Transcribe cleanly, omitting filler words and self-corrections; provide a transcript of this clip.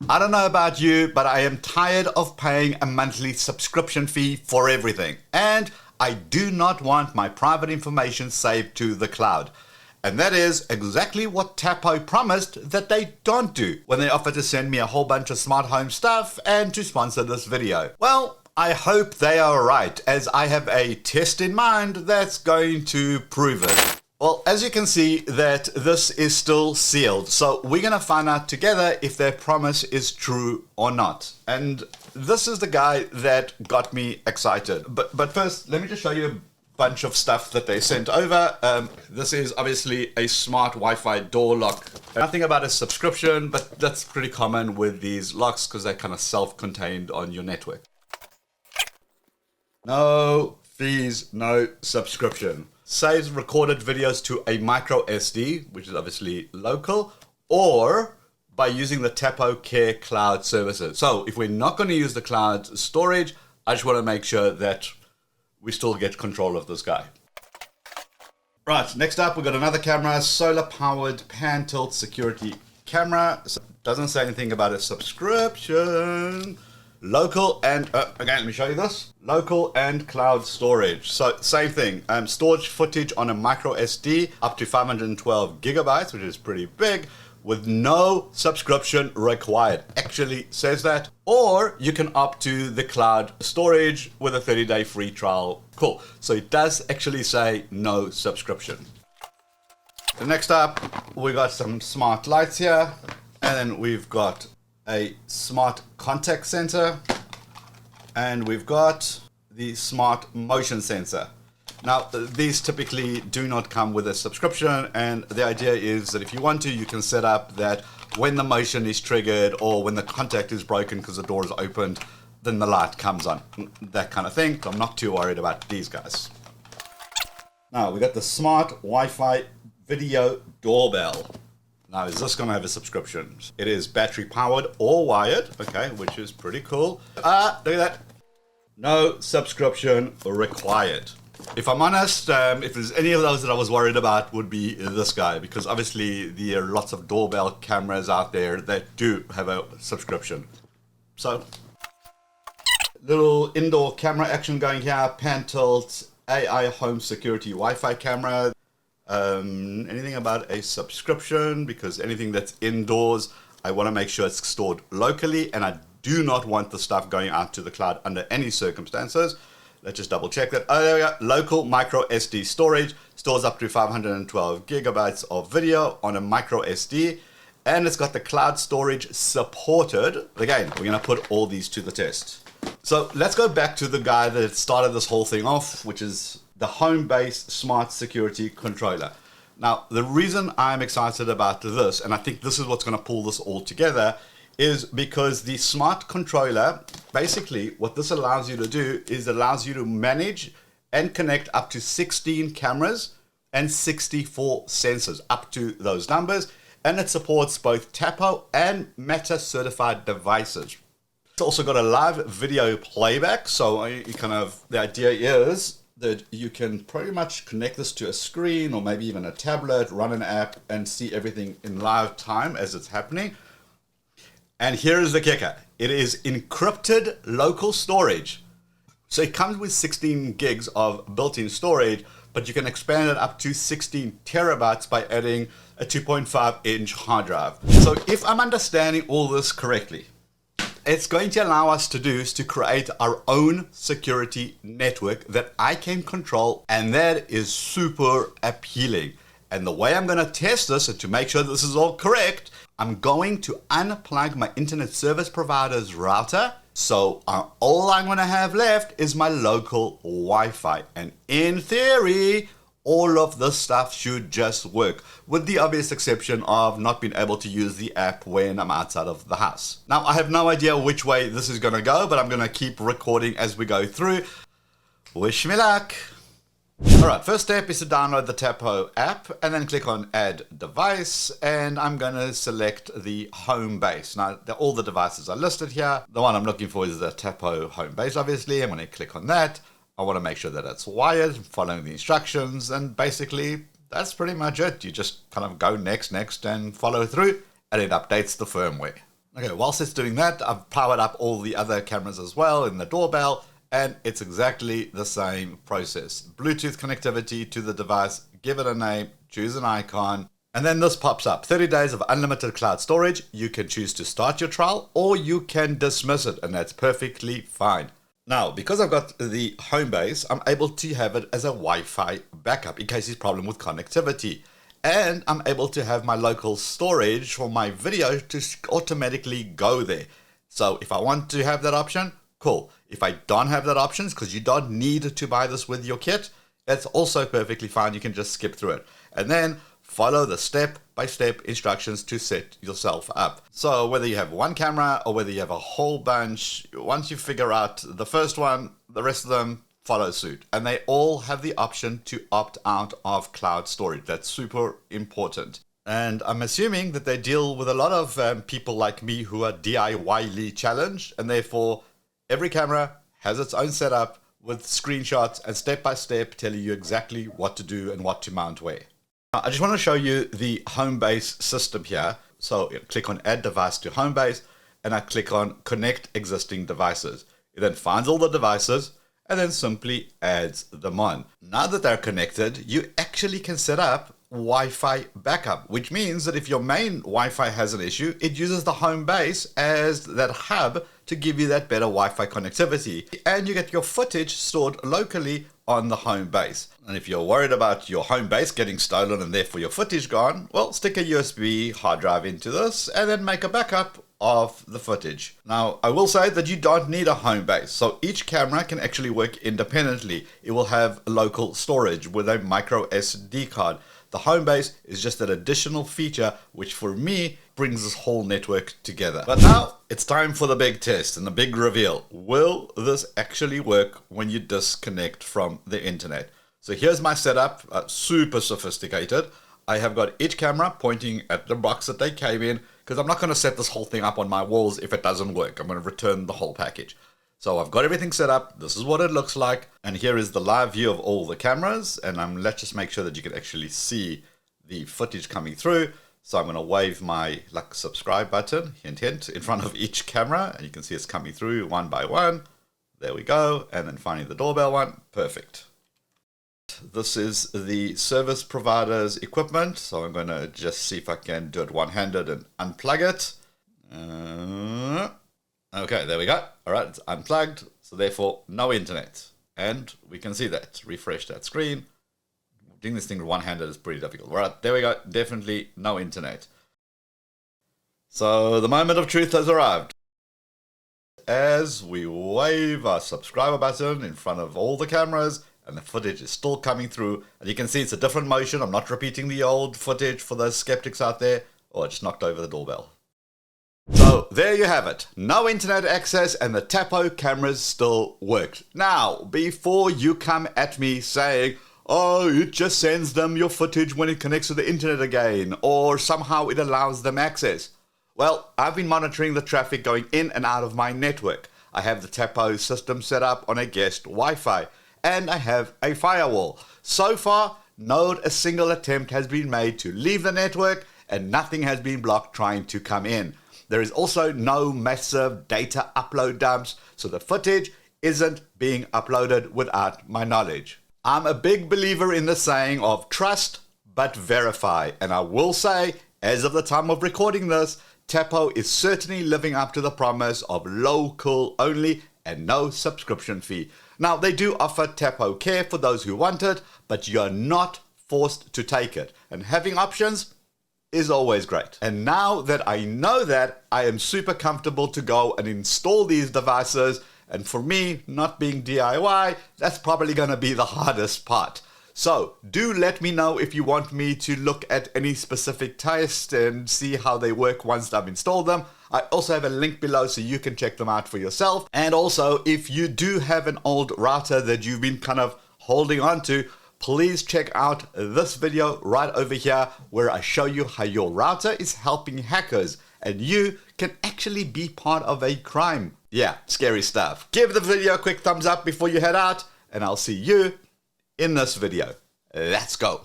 I don't know about you, but I am tired of paying a monthly subscription fee for everything. And I do not want my private information saved to the cloud. And that is exactly what Tapo promised that they don't do when they offered to send me a whole bunch of smart home stuff and to sponsor this video. Well, I hope they are right, as I have a test in mind that's going to prove it. Well, as you can see, that this is still sealed, so we're going to find out together if their promise is true or not. And this is the guy that got me excited. But first, let me just show you a bunch of stuff that they sent over. This is obviously a smart Wi-Fi door lock. Nothing about a subscription, but that's pretty common with these locks because they're kind of self-contained on your network. No fees, no subscription. Saves recorded videos to a micro SD, which is obviously local, or by using the Tapo Care cloud services. So if we're not going to use the cloud storage, I just want to make sure that we still get control of this guy. Right, next up we've got another camera, solar powered pan tilt security camera. So doesn't say anything about a subscription. Local and, again, let me show you this. Local and cloud storage. So same thing, storage footage on a micro SD up to 512 gigabytes, which is pretty big, with no subscription required. Actually says that. Or you can opt to the cloud storage with a 30-day free trial. Cool. So it does actually say no subscription. So next up, we got some smart lights here. And then we've got a smart contact center. And we've got the smart motion sensor. Now, these typically do not come with a subscription, and the idea is that if you want to, you can set up that when the motion is triggered or when the contact is broken because the door is opened, then the light comes on, that kind of thing. So I'm not too worried about these guys. Now, we got the smart Wi-Fi video doorbell. Now, is this going to have a subscription? It is battery powered or wired, okay, which is pretty cool. Look at that. No subscription required. If I'm honest, if there's any of those that I was worried about, would be this guy, because obviously there are lots of doorbell cameras out there that do have a subscription. So, little indoor camera action going here, pan tilt, AI home security Wi-Fi camera. Anything about a subscription, because anything that's indoors, I want to make sure it's stored locally, and I do not want the stuff going out to the cloud under any circumstances. Let's just double check that. Oh, there we go. Local micro SD storage stores up to 512 gigabytes of video on a micro SD. And it's got the cloud storage supported. Again, we're going to put all these to the test. So let's go back to the guy that started this whole thing off, which is the Homebase Smart Security Controller. Now, the reason I'm excited about this, and I think this is what's going to pull this all together, is because the smart controller, basically what this allows you to do is allows you to manage and connect up to 16 cameras and 64 sensors, up to those numbers. And it supports both Tapo and Meta certified devices. It's also got a live video playback. So the idea is that you can pretty much connect this to a screen or maybe even a tablet, run an app and see everything in live time as it's happening. And here is the kicker. It is encrypted local storage. So it comes with 16 gigs of built-in storage, but you can expand it up to 16 terabytes by adding a 2.5-inch hard drive. So if I'm understanding all this correctly, it's going to allow us to do is to create our own security network that I can control, and that is super appealing. And the way I'm going to test this and to make sure this is all correct, I'm going to unplug my internet service provider's router. So all I'm going to have left is my local Wi-Fi. And in theory, all of this stuff should just work, with the obvious exception of not being able to use the app when I'm outside of the house. Now, I have no idea which way this is going to go, but I'm going to keep recording as we go through. Wish me luck. Alright, first step is to download the Tapo app and then click on add device, and I'm going to select the Homebase. Now, all the devices are listed here. The one I'm looking for is the Tapo Homebase, obviously. I'm going to click on that. I want to make sure that it's wired, following the instructions, and basically that's pretty much it. You just kind of go next, and follow through, and it updates the firmware. Okay, whilst it's doing that, I've powered up all the other cameras as well in the doorbell, and it's exactly the same process. Bluetooth connectivity to the device, give it a name, choose an icon, and then this pops up. 30 days of unlimited cloud storage. You can choose to start your trial or you can dismiss it, and that's perfectly fine. Now, because I've got the home base, I'm able to have it as a Wi-Fi backup in case there's a problem with connectivity. And I'm able to have my local storage for my video to automatically go there. So if I want to have that option, cool. If I don't have that option, because you don't need to buy this with your kit, that's also perfectly fine. You can just skip through it. And then follow the step-by-step instructions to set yourself up. So whether you have one camera or whether you have a whole bunch, once you figure out the first one, the rest of them follow suit. And they all have the option to opt out of cloud storage. That's super important. And I'm assuming that they deal with a lot of people like me who are DIY-ly challenged, and therefore every camera has its own setup with screenshots and step-by-step telling you exactly what to do and what to mount where. Now, I just want to show you the Homebase system here. So click on Add Device to Homebase, and I click on Connect Existing Devices. It then finds all the devices and then simply adds them on. Now that they're connected, you actually can set up Wi-Fi backup, which means that if your main Wi-Fi has an issue, it uses the Homebase as that hub to give you that better Wi-Fi connectivity, and you get your footage stored locally on the Homebase. And if you're worried about your Homebase getting stolen and therefore your footage gone, well, stick a USB hard drive into this and then make a backup of the footage. Now, I will say that you don't need a Homebase, so each camera can actually work independently. It will have local storage with a micro SD card. The Homebase is just an additional feature which for me brings this whole network together. But now it's time for the big test and the big reveal. Will this actually work when you disconnect from the internet? So here's my setup, super sophisticated. I have got each camera pointing at the box that they came in, because I'm not going to set this whole thing up on my walls if it doesn't work. I'm going to return the whole package. So I've got everything set up. This is what it looks like. And here is the live view of all the cameras. And let's just make sure that you can actually see the footage coming through. So I'm going to wave my subscribe button, hint, hint, in front of each camera. And you can see it's coming through one by one. There we go. And then finally the doorbell one. Perfect. This is the service provider's equipment. So I'm going to just see if I can do it one-handed and unplug it. Okay, there we go. All right, it's unplugged, so therefore no internet. And we can see that. Refresh that screen. Doing this thing one-handed is pretty difficult. All right, there we go. Definitely no internet. So the moment of truth has arrived. As we wave our subscriber button in front of all the cameras, and the footage is still coming through. And you can see it's a different motion. I'm not repeating the old footage for those skeptics out there. Oh, I just knocked over the doorbell. So there you have it. No internet access and the Tapo cameras still worked. Now, before you come at me saying, oh, it just sends them your footage when it connects to the internet again, or somehow it allows them access. Well, I've been monitoring the traffic going in and out of my network. I have the Tapo system set up on a guest Wi-Fi, and I have a firewall. So far, not a single attempt has been made to leave the network, and nothing has been blocked trying to come in. There is also no massive data upload dumps, so the footage isn't being uploaded without my knowledge. I'm a big believer in the saying of trust but verify, and I will say, as of the time of recording this, Tapo is certainly living up to the promise of local only and no subscription fee. Now, they do offer Tapo Care for those who want it, but you're not forced to take it, and having options is always great. And now that I know that, I am super comfortable to go and install these devices. And for me, not being DIY, that's probably going to be the hardest part. So do let me know if you want me to look at any specific tests and see how they work once I've installed them. I also have a link below so you can check them out for yourself. And also, if you do have an old router that you've been kind of holding on to, please check out this video right over here where I show you how your router is helping hackers and you can actually be part of a crime. Yeah, scary stuff. Give the video a quick thumbs up before you head out and I'll see you in this video. Let's go.